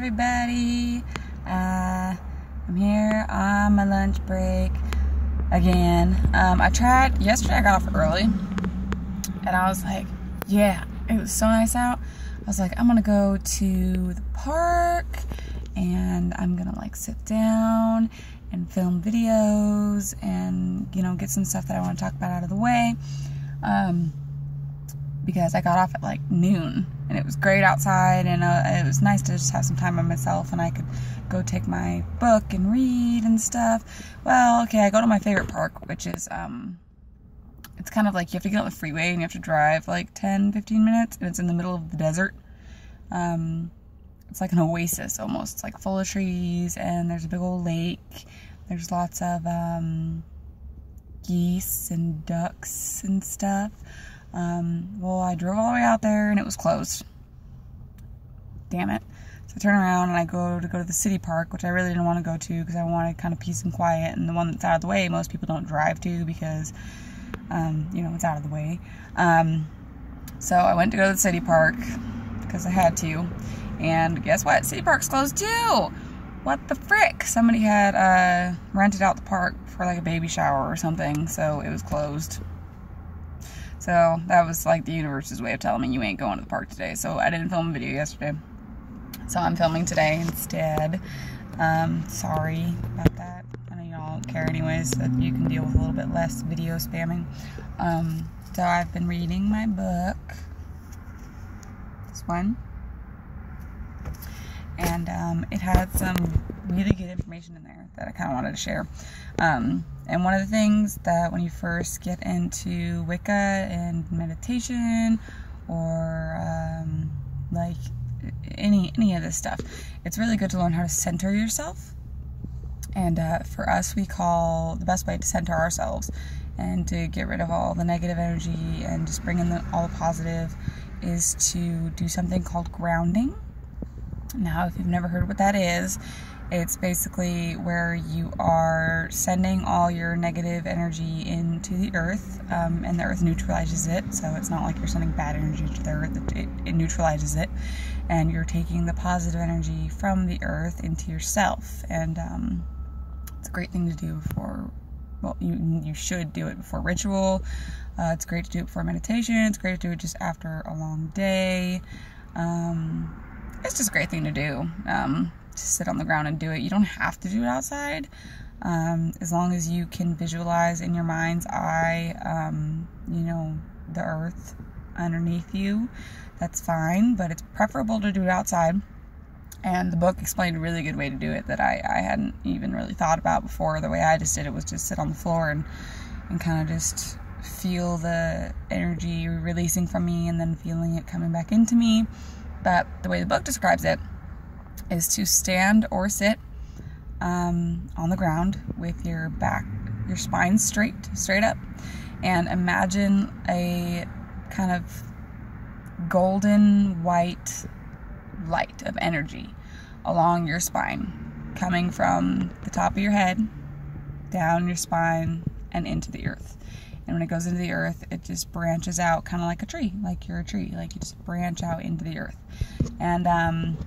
everybody. I'm here on my lunch break again. Yesterday I got off early and I was like, yeah, it was so nice out. I was like, I'm gonna go to the park and I'm gonna like sit down and film videos and, you know, get some stuff that I want to talk about out of the way. Because I got off at like noon and it was great outside, and it was nice to just have some time by myself and I could go take my book and read and stuff. Well, okay, I go to my favorite park, which is, it's kind of like you have to get on the freeway and you have to drive like 10-15 minutes, and it's in the middle of the desert. It's like an oasis almost. It's like full of trees and there's a big old lake. There's lots of geese and ducks and stuff. Well, I drove all the way out there and it was closed. Damn it. So I turn around and I go to the city park, which I really didn't want to go to because I wanted kind of peace and quiet, and the one that's out of the way most people don't drive to because, you know, it's out of the way. So I went to go to the city park because I had to, and guess what? City park's closed too! What the frick? Somebody had rented out the park for like a baby shower or something, so it was closed. So that was like the universe's way of telling me you ain't going to the park today. So I didn't film a video yesterday, so I'm filming today instead. Sorry about that. I know y'all don't care anyways, so you can deal with a little bit less video spamming. So I've been reading my book, this one, and it had some really good information in there that I kind of wanted to share. And one of the things that when you first get into Wicca and meditation, or like any of this stuff, it's really good to learn how to center yourself. And for us, we call the best way to center ourselves and to get rid of all the negative energy and just bring in all the positive is to do something called grounding. Now, if you've never heard what that is, it's basically where you are sending all your negative energy into the earth, and the earth neutralizes it. So it's not like you're sending bad energy to the earth, it neutralizes it. And you're taking the positive energy from the earth into yourself. And it's a great thing to do before, well, you should do it before ritual. It's great to do it before meditation. It's great to do it just after a long day. It's just a great thing to do. Just sit on the ground and do it. You don't have to do it outside. As long as you can visualize in your mind's eye, you know, the earth underneath you, that's fine, but it's preferable to do it outside. And the book explained a really good way to do it that I hadn't even really thought about before. The way I just did it was just sit on the floor and kind of just feel the energy releasing from me and then feeling it coming back into me. But the way the book describes it is to stand or sit on the ground with your spine straight up, and imagine a kind of golden white light of energy along your spine, coming from the top of your head, down your spine, and into the earth. And when it goes into the earth, it just branches out kind of like a tree, like you're a tree, like you just branch out into the earth. And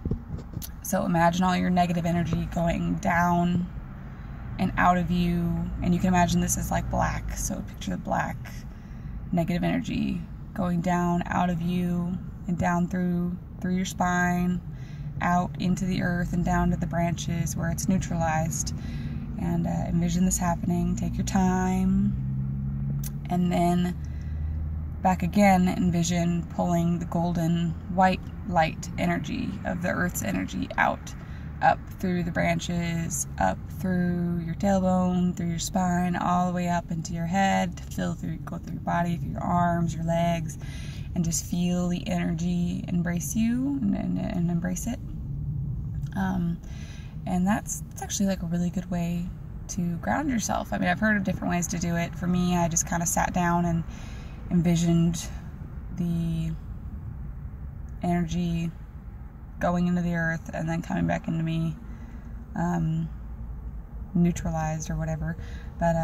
so imagine all your negative energy going down and out of you, and you can imagine this is like black, so picture the black negative energy going down out of you and down through your spine, out into the earth and down to the branches where it's neutralized. And envision this happening. Take your time, and then back again, envision pulling the golden white light energy of the earth's energy out, up through the branches, up through your tailbone, through your spine, all the way up into your head, go through your body, through your arms, your legs, and just feel the energy embrace you and embrace it. And that's actually like a really good way to ground yourself. I mean, I've heard of different ways to do it. For me, I just kind of sat down and envisioned the energy going into the earth and then coming back into me, neutralized or whatever. But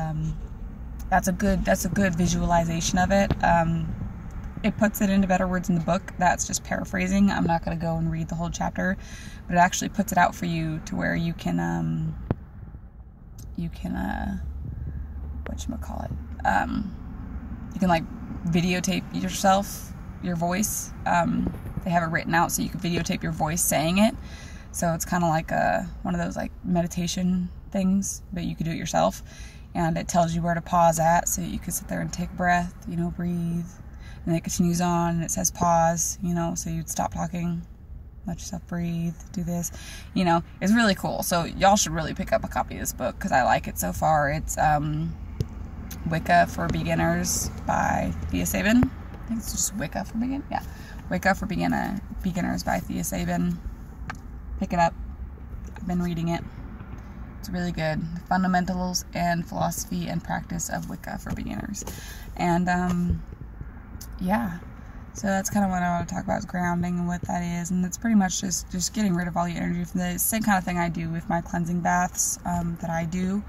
that's a good visualization of it. it puts it into better words in the book. That's just paraphrasing. I'm not going to go and read the whole chapter, but it actually puts it out for you to where you can whatchamacallit, you can like videotape yourself, your voice. They have it written out so you can videotape your voice saying it. So it's kind of like one of those like meditation things, but you could do it yourself. And it tells you where to pause at, so you can sit there and take a breath, you know, breathe. And it continues on, and it says pause, you know, so you'd stop talking, let yourself breathe, do this, you know. It's really cool. So y'all should really pick up a copy of this book because I like it so far. It's Wicca for Beginners by Thea Sabin. I think it's just Wicca for Beginners. Yeah, Wicca for Beginners by Thea Sabin. Pick it up. I've been reading it. It's really good. Fundamentals and Philosophy and Practice of Wicca for Beginners. And yeah, so that's kind of what I want to talk about, is grounding and what that is. And it's pretty much just getting rid of all the energy from the same kind of thing I do with my cleansing baths that I do.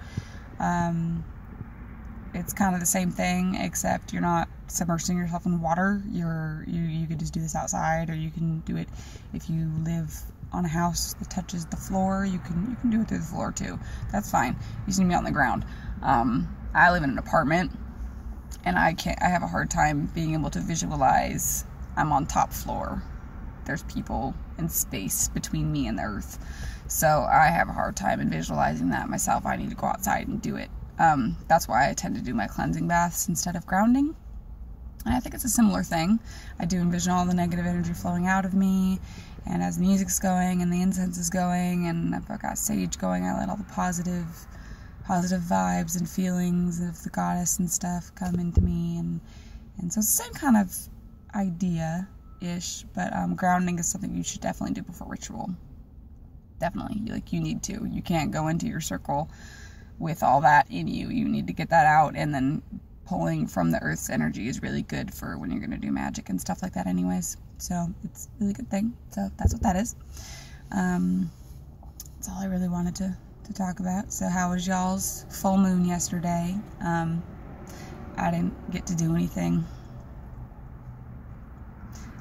It's kind of the same thing, except you're not submerging yourself in water. You could just do this outside, or you can do it if you live on a house that touches the floor. You can do it through the floor too. That's fine. You just need to be on the ground. I live in an apartment, and I have a hard time being able to visualize I'm on top floor. There's people and space between me and the earth. So I have a hard time in visualizing that myself. I need to go outside and do it. That's why I tend to do my cleansing baths instead of grounding. And I think it's a similar thing. I do envision all the negative energy flowing out of me, and as the music's going and the incense is going, and if I've got sage going, I let all the positive vibes and feelings of the goddess and stuff come into me, and so it's the same kind of idea-ish, but grounding is something you should definitely do before ritual. Definitely. Like, you need to. You can't go into your circle with all that in you. You need to get that out, and then pulling from the earth's energy is really good for when you're going to do magic and stuff like that anyways. So it's a really good thing. So that's what that is. That's all I really wanted to talk about. So how was y'all's full moon yesterday? I didn't get to do anything.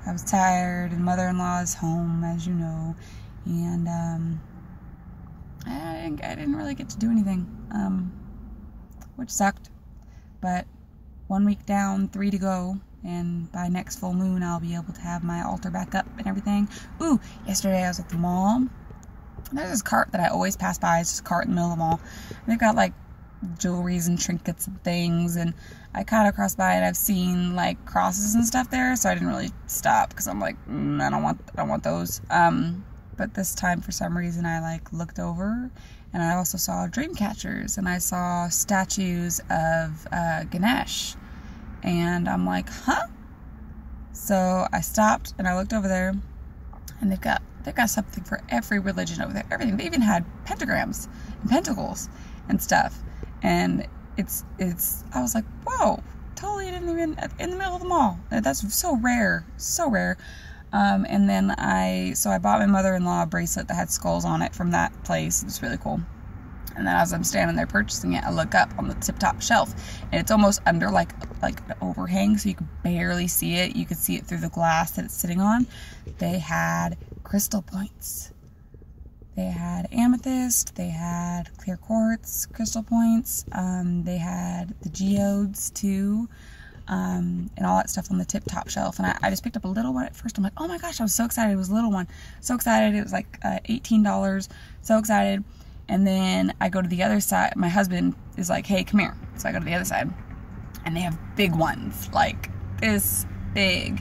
I was tired, and mother-in-law is home, as you know, and I didn't really get to do anything, which sucked. But 1 week down, 3 to go, and by next full moon I'll be able to have my altar back up and everything. Ooh, yesterday I was at the mall. There's this cart that I always pass by. It's just a cart in the middle of the mall. They've got like jewelries and trinkets and things, and I kind of crossed by and I've seen like crosses and stuff there, so I didn't really stop because I'm like, I don't want those. But this time for some reason I like looked over, and I also saw dream catchers, and I saw statues of Ganesh, and I'm like, huh? So I stopped and I looked over there, and they've got something for every religion over there. Everything. They even had pentagrams and pentacles and stuff. And it's I was like, whoa, totally didn't even in the middle of the mall. That's so rare, so rare. And then I bought my mother-in-law a bracelet that had skulls on it from that place. It was really cool. And then as I'm standing there purchasing it, I look up on the tip-top shelf, and it's almost under like an overhang, so you can barely see it. You could see it through the glass that it's sitting on. They had crystal points. They had amethyst. They had clear quartz crystal points. They had the geodes too. And all that stuff on the tip-top shelf. And I just picked up a little one at first. I'm like, oh my gosh, I was so excited. It was a little one. So excited. It was like $18. So excited. And then I go to the other side. My husband is like, hey, come here. So I go to the other side. And they have big ones, like this big.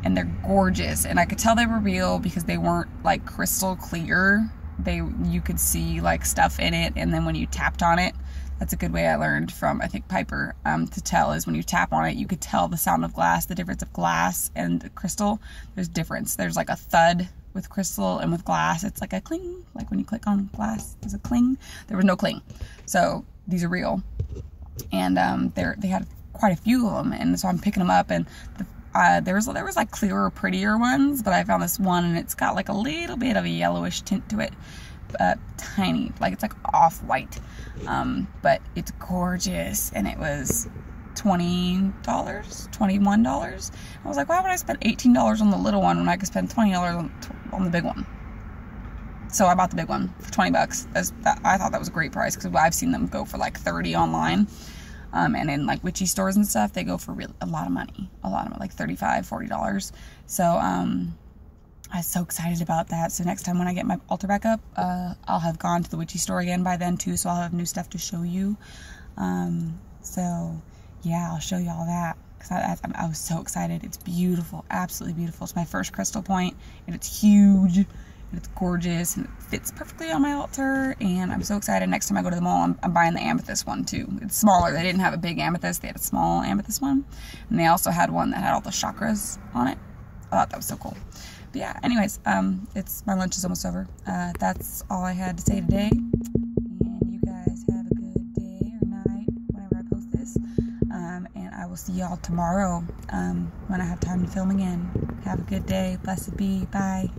And they're gorgeous. And I could tell they were real because they weren't like crystal clear. You could see like stuff in it. And then when you tapped on it, that's a good way I learned from, I think, Piper, to tell is when you tap on it, you could tell the sound of glass, the difference of glass and crystal. There's difference. There's like a thud with crystal, and with glass, it's like a cling. Like when you click on glass, there's a cling. There was no cling. So these are real. And they had quite a few of them, and so I'm picking them up, and there was like clearer, prettier ones, but I found this one, and it's got like a little bit of a yellowish tint to it. Tiny, like it's like off-white, but it's gorgeous, and it was $20, $21. I was like, why would I spend $18 on the little one when I could spend $20 on the big one? So I bought the big one for $20. I thought that was a great price, because I've seen them go for like $30 online. And in like witchy stores and stuff, they go for a lot of money, like $35, $40. So I was so excited about that. So next time when I get my altar back up, I'll have gone to the witchy store again by then too, so I'll have new stuff to show you. So yeah, I'll show you all that, because I was so excited. It's beautiful, absolutely beautiful. It's my first crystal point, and it's huge, and it's gorgeous, and it fits perfectly on my altar, and I'm so excited. Next time I go to the mall, I'm buying the amethyst one too. It's smaller. They didn't have a big amethyst, they had a small amethyst one, and they also had one that had all the chakras on it. I thought that was so cool. But yeah, anyways, my lunch is almost over. That's all I had to say today. I will see y'all tomorrow when I have time to film again. Have a good day. Blessed be. Bye.